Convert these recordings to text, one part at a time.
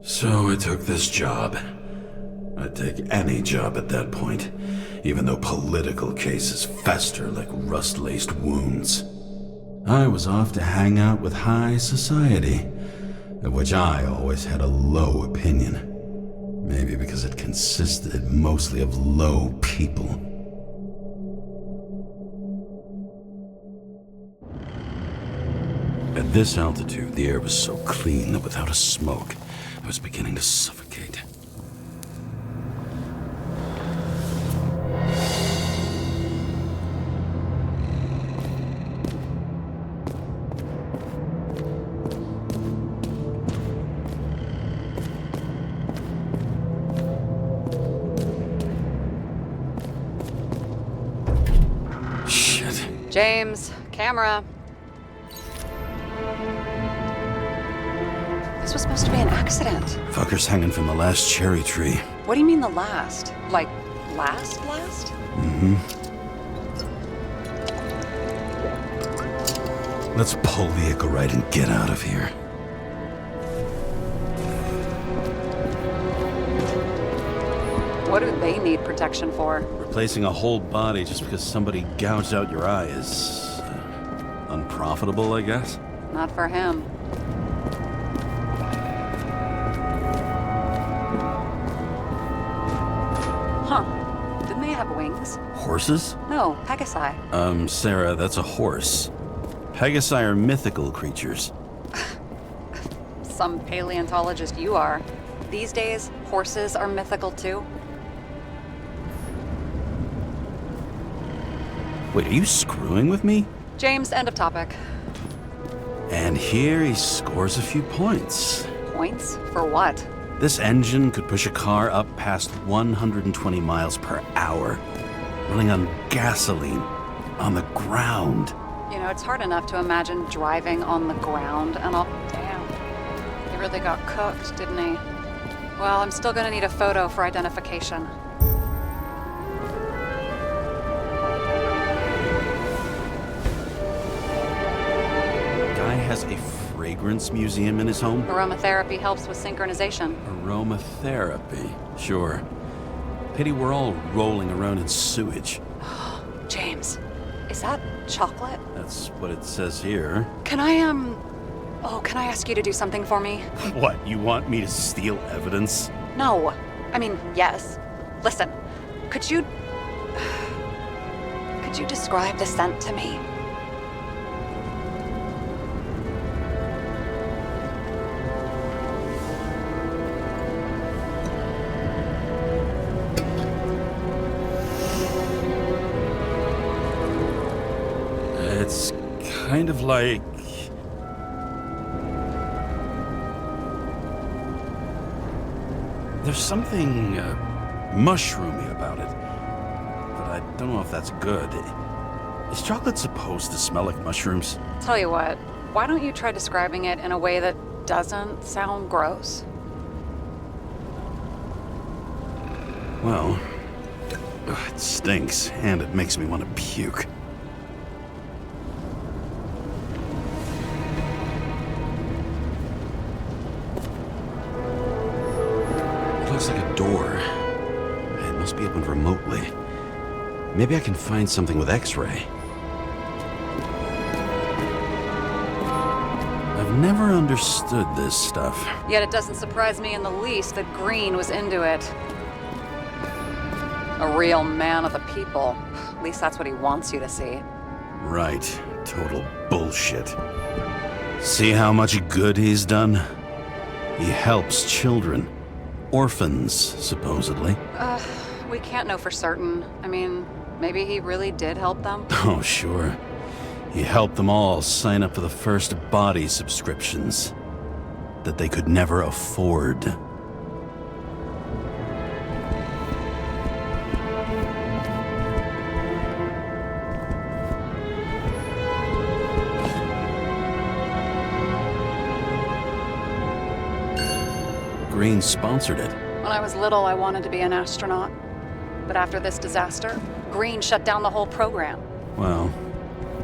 So I took this job. I'd take any job at that point, even though political cases fester like rust-laced wounds. I was off to hang out with high society, of which I always had a low opinion. Maybe because it consisted mostly of low people. At this altitude, the air was so clean that without a smoke, I was beginning to suffocate. James, camera. This was supposed to be an accident. Fucker's hanging from the last cherry tree. What do you mean the last? Like, last? Mm-hmm. Let's pull vehicle right and get out of here. What do they need protection for? Replacing a whole body just because somebody gouged out your eye is unprofitable, I guess? Not for him. Huh. Didn't they have wings? Horses? No, Pegasi. Sarah, that's a horse. Pegasi are mythical creatures. Some paleontologist you are. These days, horses are mythical too. Wait, are you screwing with me? James, end of topic. And here he scores a few points. Points? For what? This engine could push a car up past 120 miles per hour, running on gasoline, on the ground. You know, it's hard enough to imagine driving on the ground and all. Damn. He really got cooked, didn't he? Well, I'm still gonna need a photo for identification. Guy has a fragrance museum in his home? Aromatherapy helps with synchronization. Aromatherapy, sure. Pity we're all rolling around in sewage. James, is that chocolate? That's what it says here. Can I ask you to do something for me? What, you want me to steal evidence? No. I mean, yes. Listen, could you describe the scent to me? It's kind of like... There's something mushroomy about it, but I don't know if that's good. Is chocolate supposed to smell like mushrooms? Tell you what, why don't you try describing it in a way that doesn't sound gross? Well, it stinks, and it makes me want to puke. Looks like a door. It must be opened remotely. Maybe I can find something with X-ray. I've never understood this stuff. Yet it doesn't surprise me in the least that Green was into it. A real man of the people. At least that's what he wants you to see. Right. Total bullshit. See how much good he's done? He helps children. Orphans, supposedly. We can't know for certain. I mean, maybe he really did help them. Oh, sure. He helped them all sign up for the first body subscriptions that they could never afford. Green sponsored it. When I was little, I wanted to be an astronaut. But after this disaster, Green shut down the whole program. Well,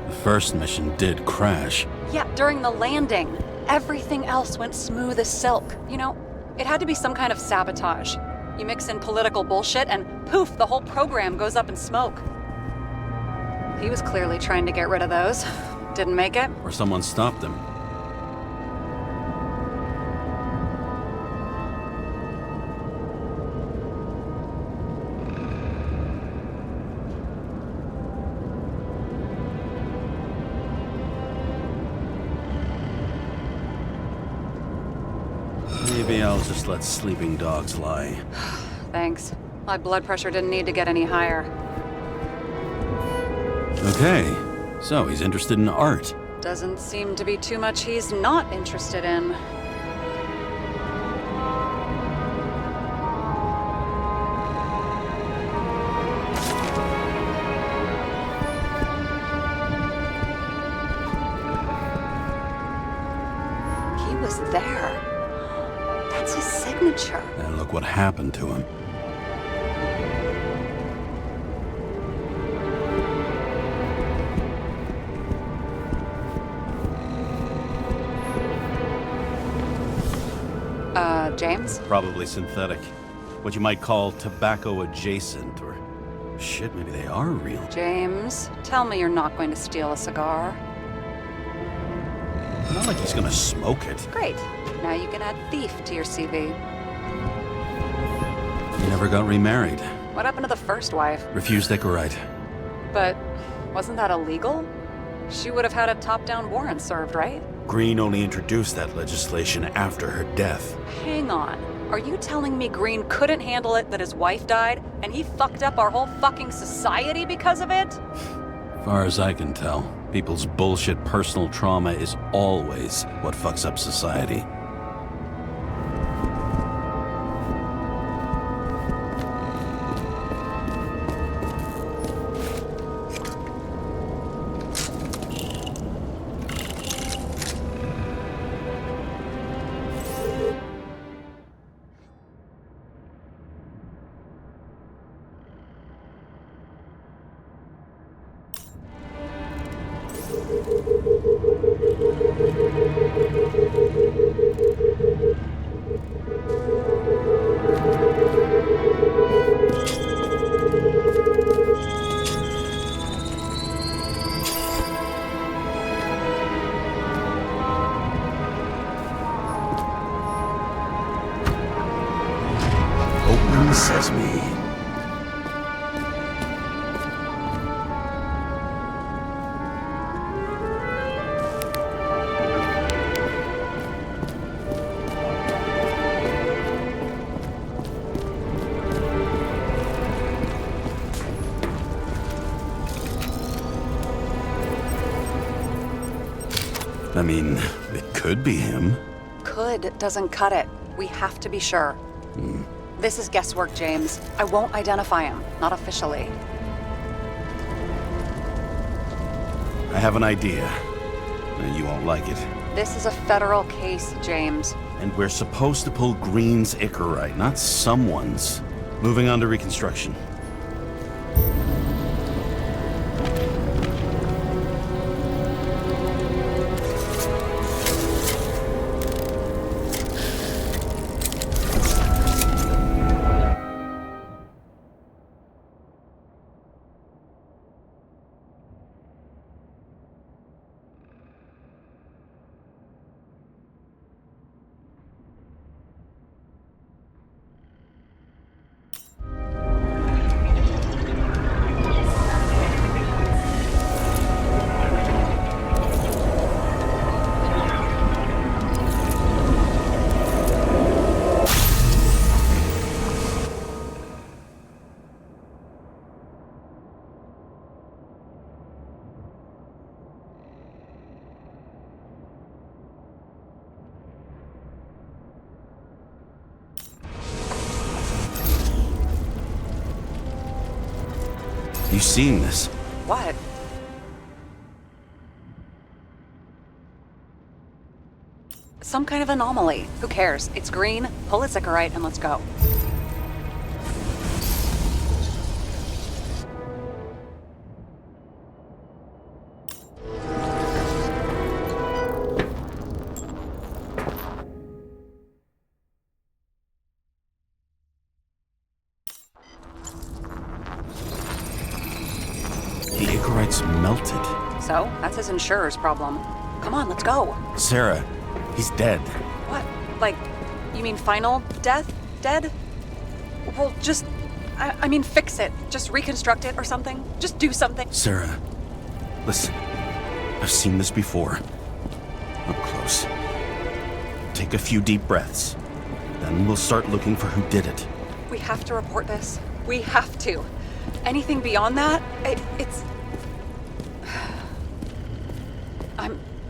the first mission did crash. Yeah, during the landing, everything else went smooth as silk. You know, It had to be some kind of sabotage. You mix in political bullshit and poof, the whole program goes up in smoke. He was clearly trying to get rid of those. Didn't make it. Or someone stopped them. Maybe I'll just let sleeping dogs lie. Thanks. My blood pressure didn't need to get any higher. Okay, so he's interested in art. Doesn't seem to be too much he's not interested in. He was there. That's his signature. And look what happened to him. James? Probably synthetic. What you might call tobacco adjacent, or shit, maybe they are real. James, tell me you're not going to steal a cigar. Not like he's gonna smoke it. Great. Now you can add thief to your CV. He never got remarried. What happened to the first wife? Refused Ecorite. But wasn't that illegal? She would have had a top-down warrant served, right? Green only introduced that legislation after her death. Hang on. Are you telling me Green couldn't handle it that his wife died, and he fucked up our whole fucking society because of it? Far as I can tell, people's bullshit personal trauma is always what fucks up society. Open sesame. I mean, it could be him. Could doesn't cut it. We have to be sure. This is guesswork, James. I won't identify him. Not officially. I have an idea. You won't like it. This is a federal case, James. And we're supposed to pull Green's Icarite, not someone's. Moving on to reconstruction. You seen this? What? Some kind of anomaly. Who cares? It's green, pull its Icarite, and let's go. Icarite's melted. So, that's his insurer's problem. Come on, let's go. Sarah, he's dead. What? Like, you mean final death? Dead? Well, just... I mean, fix it. Just reconstruct it or something. Just do something. Sarah, listen. I've seen this before. Up close. Take a few deep breaths. Then we'll start looking for who did it. We have to report this. We have to. Anything beyond that, it's...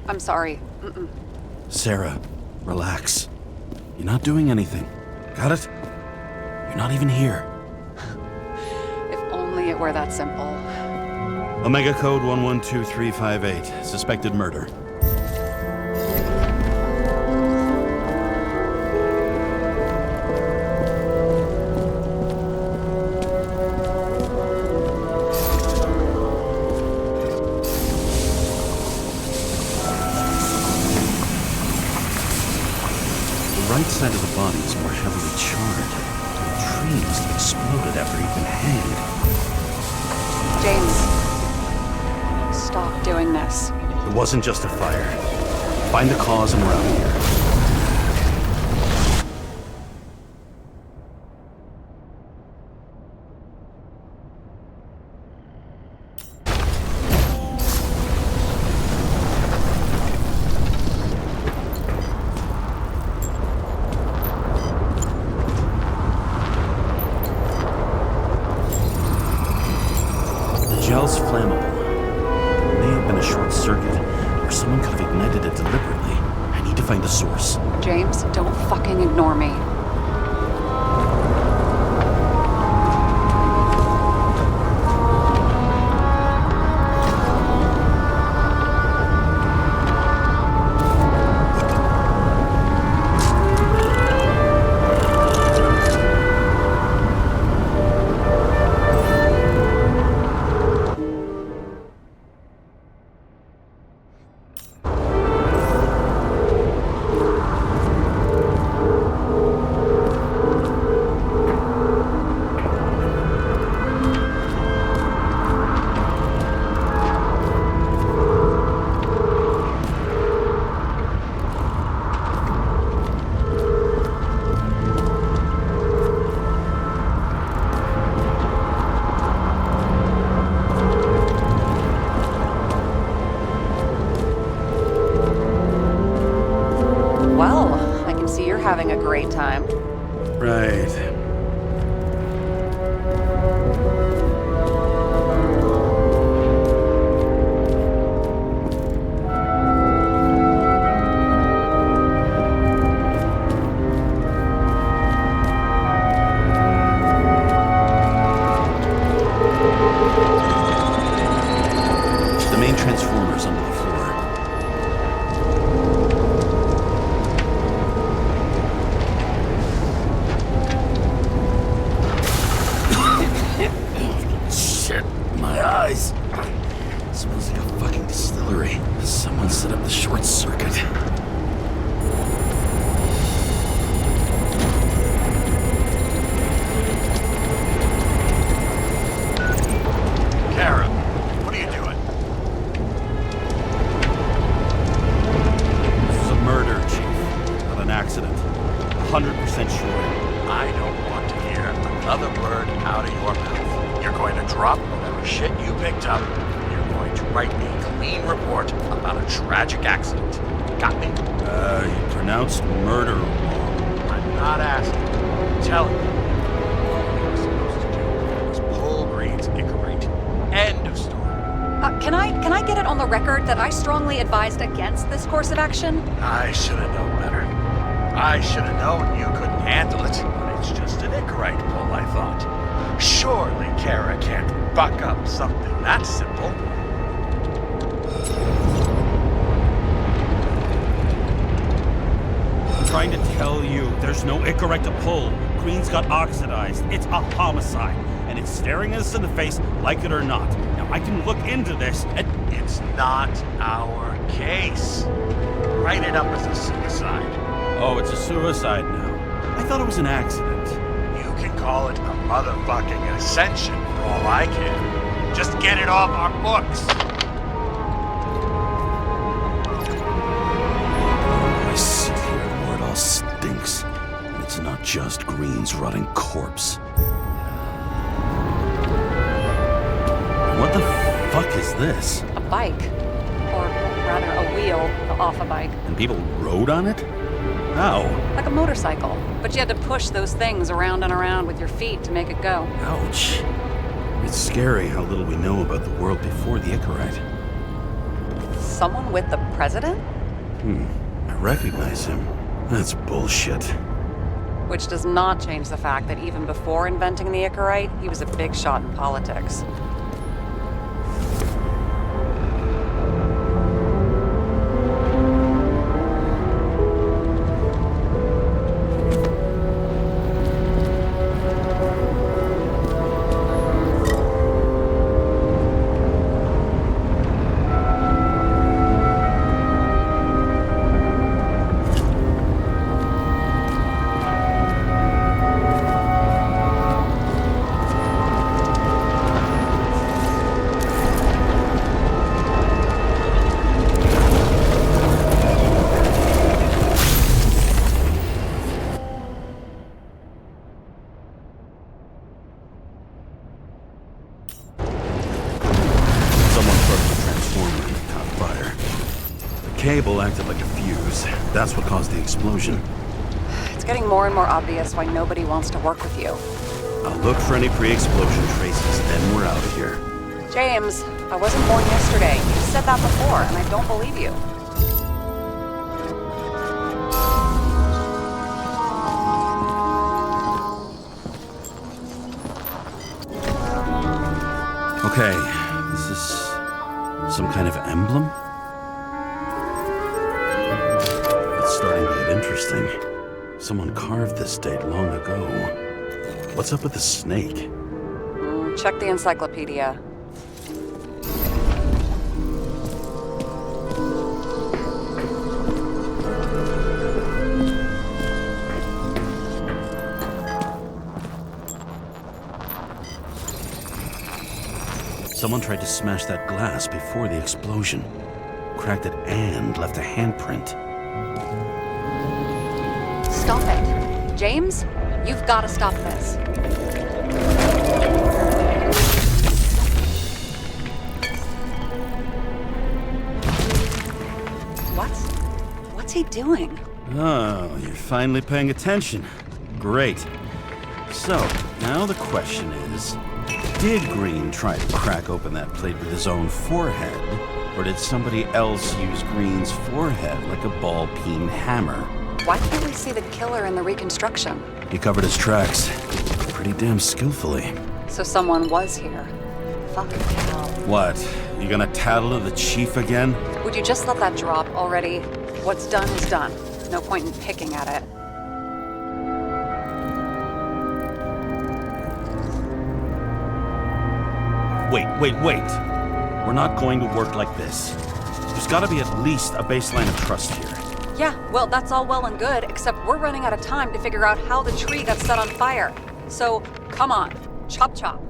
I'm sorry. Mm-mm. Sarah, relax. You're not doing anything. Got it? You're not even here. If only it were that simple. Omega code 112358. Suspected murder. The right side of the body is more heavily charred. The tree must have exploded after he'd been hanged. James, stop doing this. It wasn't just a fire. Find the cause and we're out of here. Gel's flammable. It may have been a short circuit, or someone could have ignited it deliberately. I need to find the source. James, don't fucking ignore me. Well, I can see you're having a great time. Right. The main transformer's under the floor. Shit, my eyes. Smells like a fucking distillery. Someone set up the short circuit. Karra, what are you doing? This is a murder, Chief. Not an accident. 100% sure. I don't want to hear another word out of your mouth. You're going to drop whatever shit you picked up. You're going to write me a clean report about a tragic accident. Got me? You pronounced murder wrong. I'm not asking. I'm telling you. All you were supposed to do was pull Green's Icarite. End of story. Can I get it on the record that I strongly advised against this course of action? I should have known better. I should have known you couldn't handle it. But it's just an Icarite pull, I thought. Surely Karra can't buck up something that simple. I'm trying to tell you, there's no Icarite to pull. Queen's got oxidized. It's a homicide, and it's staring us in the face, like it or not. Now, I can look into this, and It's not our case. Write it up as a suicide. oh, it's a suicide now. I thought it was an accident. You can call it a motherfucking ascension for all I care. Just get it off our books. I sit here where it all stinks. And it's not just Green's rotting corpse. What the fuck is this? A bike. Or rather, a wheel off a bike. And people rode on it? How? Like a motorcycle. But you had to push those things around and around with your feet to make it go. Ouch. It's scary how little we know about the world before the Icarite. Someone with the president? I recognize him. That's bullshit. Which does not change the fact that even before inventing the Icarite, he was a big shot in politics. Cable acted like a fuse. That's what caused the explosion. It's getting more and more obvious why nobody wants to work with you. I'll look for any pre-explosion traces, then we're out of here. James, I wasn't born yesterday. You said that before, and I don't believe you. Okay, is this some kind of emblem? It's starting to get interesting. Someone carved this date long ago. What's up with the snake? Check the encyclopedia. Someone tried to smash that glass before the explosion. Cracked it and left a handprint. Stop it. James, you've got to stop this. What's he doing? Oh, you're finally paying attention. Great. So, now the question is, did Green try to crack open that plate with his own forehead, or did somebody else use Green's forehead like a ball-peen hammer? Why can't we see the killer in the reconstruction? He covered his tracks pretty damn skillfully. So someone was here. Fucking hell. What? You gonna tattle to the chief again? Would you just let that drop already? What's done is done. No point in picking at it. Wait. We're not going to work like this. There's gotta be at least a baseline of trust here. Yeah, well, that's all well and good, except we're running out of time to figure out how the tree got set on fire. So, come on. Chop chop.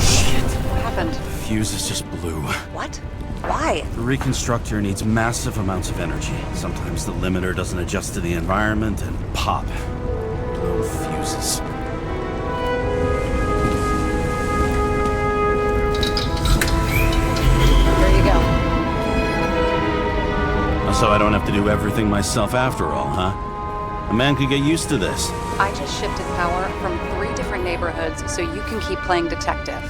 Shit. What happened? The fuses just blew. What? Why? The reconstructor needs massive amounts of energy. Sometimes the limiter doesn't adjust to the environment and pop. Blown fuses. There you go. So I don't have to do everything myself after all, huh? A man could get used to this. I just shifted power from 3 different neighborhoods so you can keep playing detective.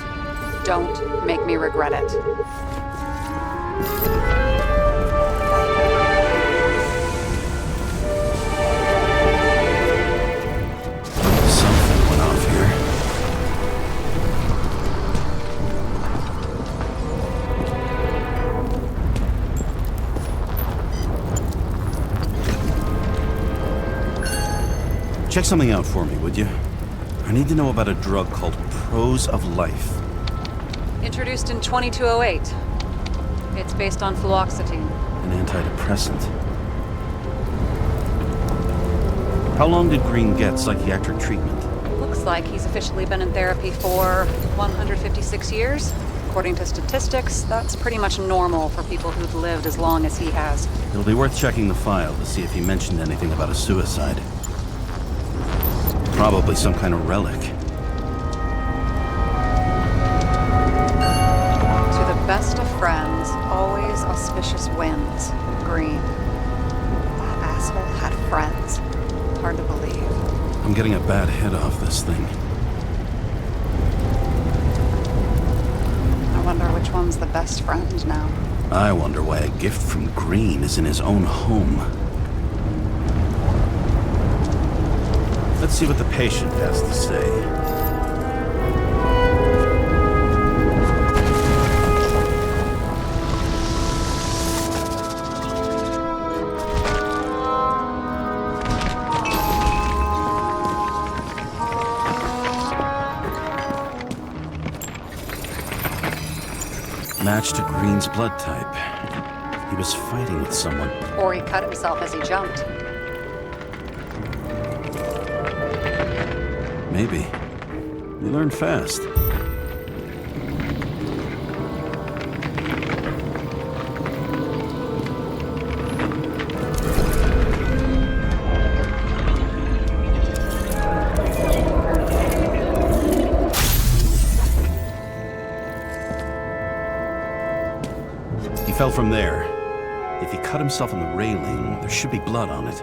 Don't make me regret it. Something went off here. Check something out for me, would you? I need to know about a drug called Prose of Life. Introduced in 2208. It's based on fluoxetine. An antidepressant. How long did Green get psychiatric treatment? Looks Looks like he's officially been in therapy for 156 years. According to statistics, that's pretty much normal for people who've lived as long as he has. It'll be worth checking the file to see if he mentioned anything about a suicide. Probably some kind of relic. To the best of friends, always auspicious winds. Green. That asshole had friends. Hard to believe. I'm getting a bad hit off this thing. I wonder which one's the best friend now. I wonder why a gift from Green is in his own home. Let's see what the patient has to say. Matched to Green's blood type. He was fighting with someone. Or he cut himself as he jumped. Maybe. You learn fast. He fell from there. If he cut himself on the railing, there should be blood on it.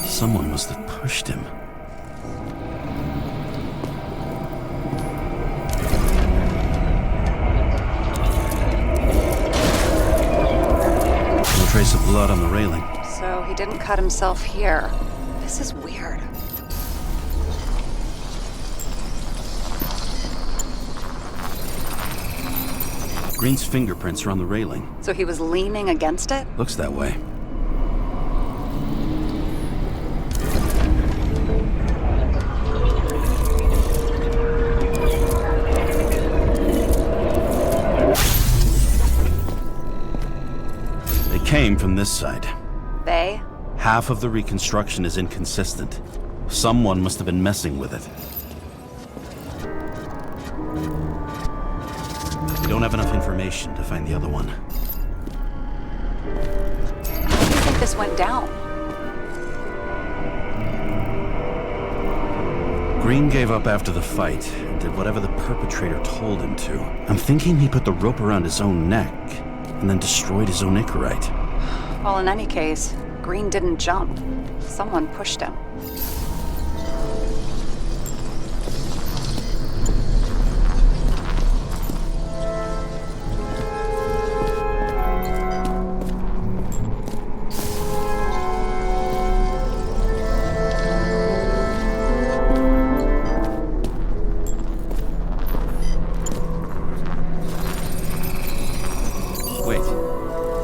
Someone must have pushed him. No trace of blood on the railing. So he didn't cut himself here. This is weird. Green's fingerprints are on the railing. So he was leaning against it? Looks that way. They came from this side. They? Half of the reconstruction is inconsistent. Someone must have been messing with it. We don't have enough information to find the other one. How do you think this went down? Green gave up after the fight and did whatever the perpetrator told him to. I'm thinking he put the rope around his own neck and then destroyed his own Icarite. Well, in any case, Green didn't jump. Someone pushed him. Wait,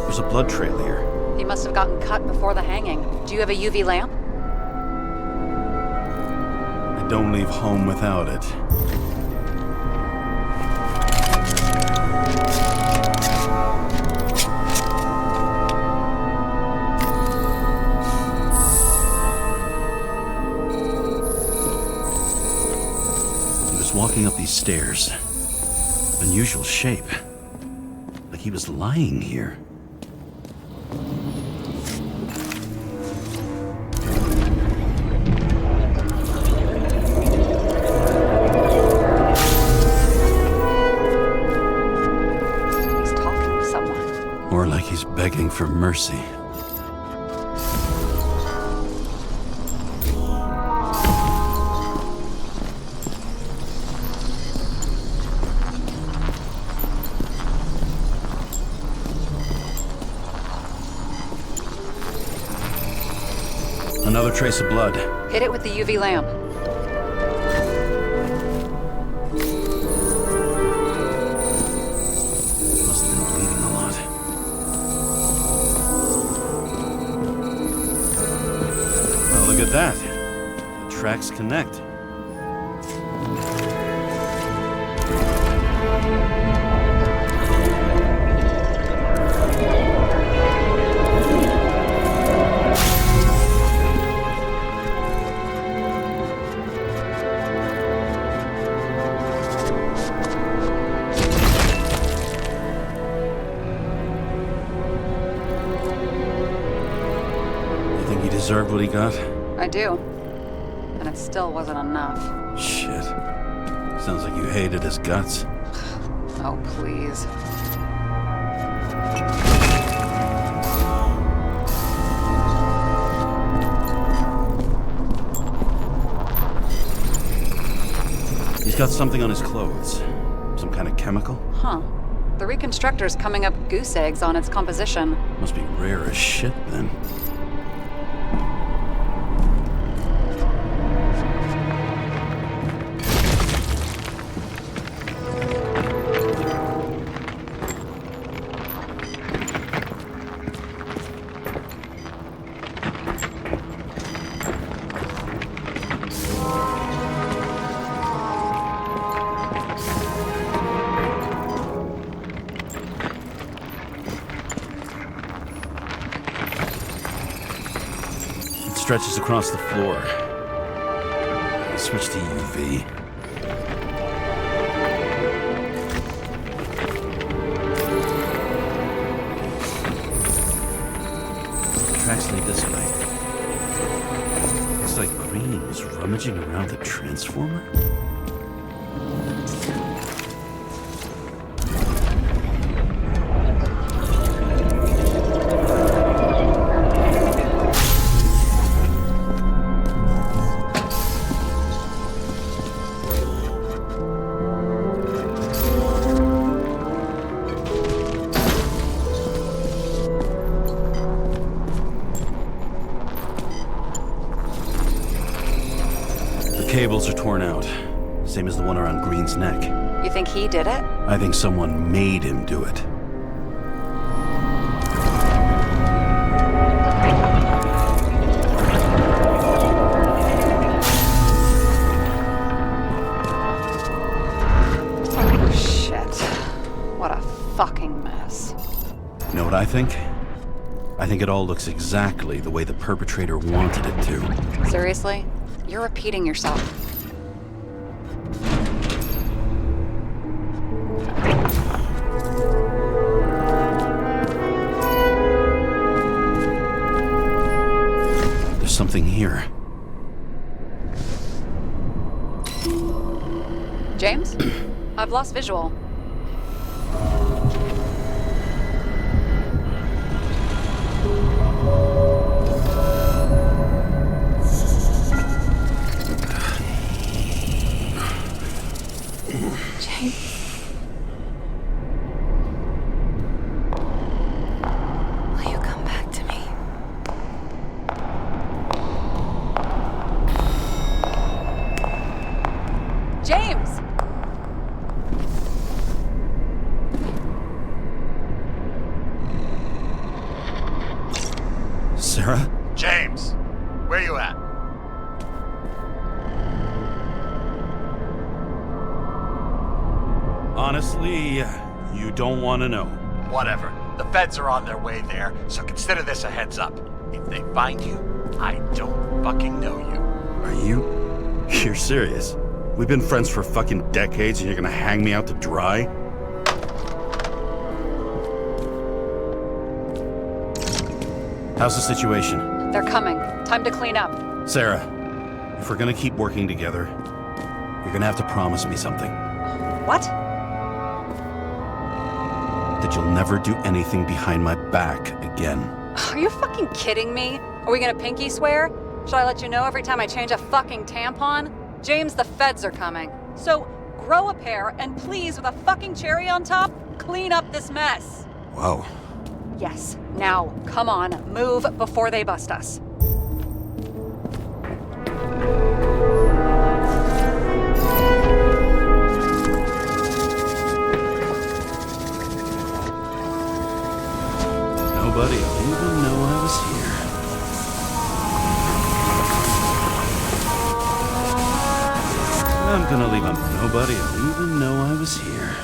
there's a blood trail here. He must have gotten cut before the hanging. Do you have a UV lamp? I don't leave home without it. He was walking up these stairs. Unusual shape. Like he was lying here. He's talking to someone. Or like he's begging for mercy. Another trace of blood. Hit it with the UV lamp. Must have been bleeding a lot. Well, look at that. tracks connect. You think he deserved what he got? I do. And it still wasn't enough. Shit. Sounds like you hated his guts. Oh, please. He's got something on his clothes. Some kind of chemical? Huh. The reconstructor's coming up goose eggs on its composition. Must be rare as shit, then. Stretches across the floor. I'll switch to UV. Tracks lead this way. Looks like Green was rummaging around the transformer. Cables are torn out. Same as the one around Green's neck. You think he did it? I think someone made him do it. Oh, shit. What a fucking mess. You know what I think? I think it all looks exactly the way the perpetrator wanted it to. Seriously? You're repeating yourself. There's something here. James? I've lost visual. Will you come back to me? James! Sarah? James, where you at? Honestly, you don't want to know. Whatever. The feds are on their way there, so consider this a heads up. If they find you, I don't fucking know you. Are you? You're serious? We've been friends for fucking decades and you're gonna hang me out to dry? How's the situation? They're coming. Time to clean up. Sarah, if we're gonna keep working together, you're gonna have to promise me something. What? That you'll never do anything behind my back again. Are you fucking kidding me? Are we gonna pinky swear? Should I let you know every time I change a fucking tampon? James, the feds are coming. So, grow a pair, and please, with a fucking cherry on top, clean up this mess. Wow. Yes. Now, come on, move before they bust us. Nobody will even know I was here. I'm gonna leave him. Nobody'll even know I was here.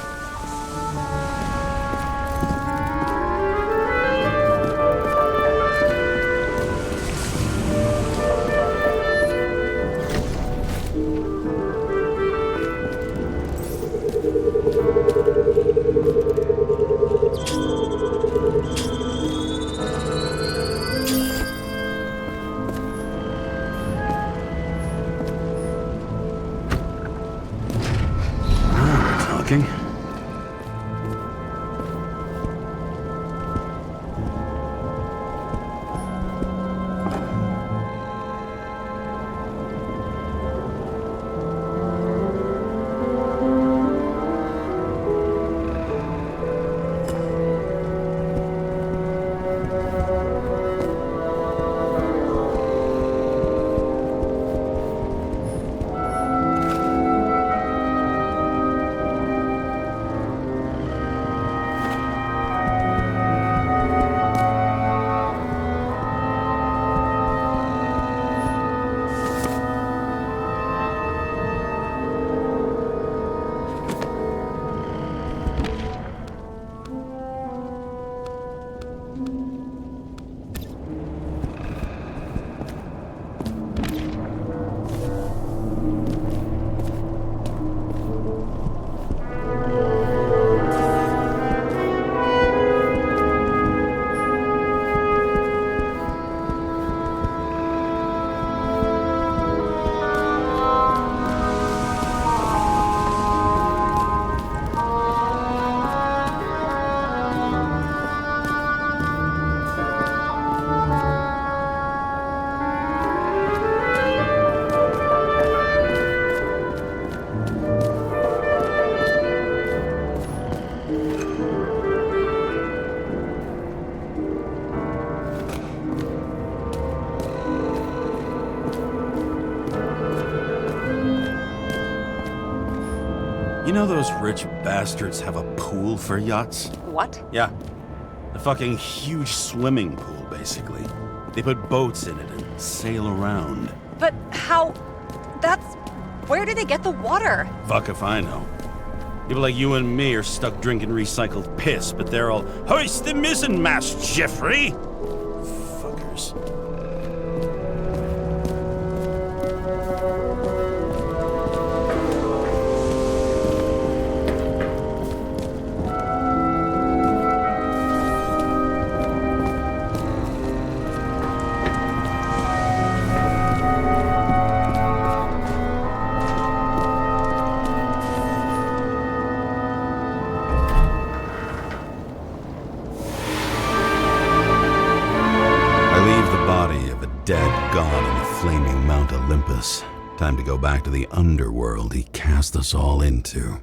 Talking. You know those rich bastards have a pool for yachts? What? Yeah. A fucking huge swimming pool, basically. They put boats in it and sail around. But how... That's... Where do they get the water? Fuck if I know. People like you and me are stuck drinking recycled piss, but they're all, hoist the mizzenmast, Jeffrey! Fuckers. Dead god on the flaming Mount Olympus. Time to go back to the underworld he cast us all into.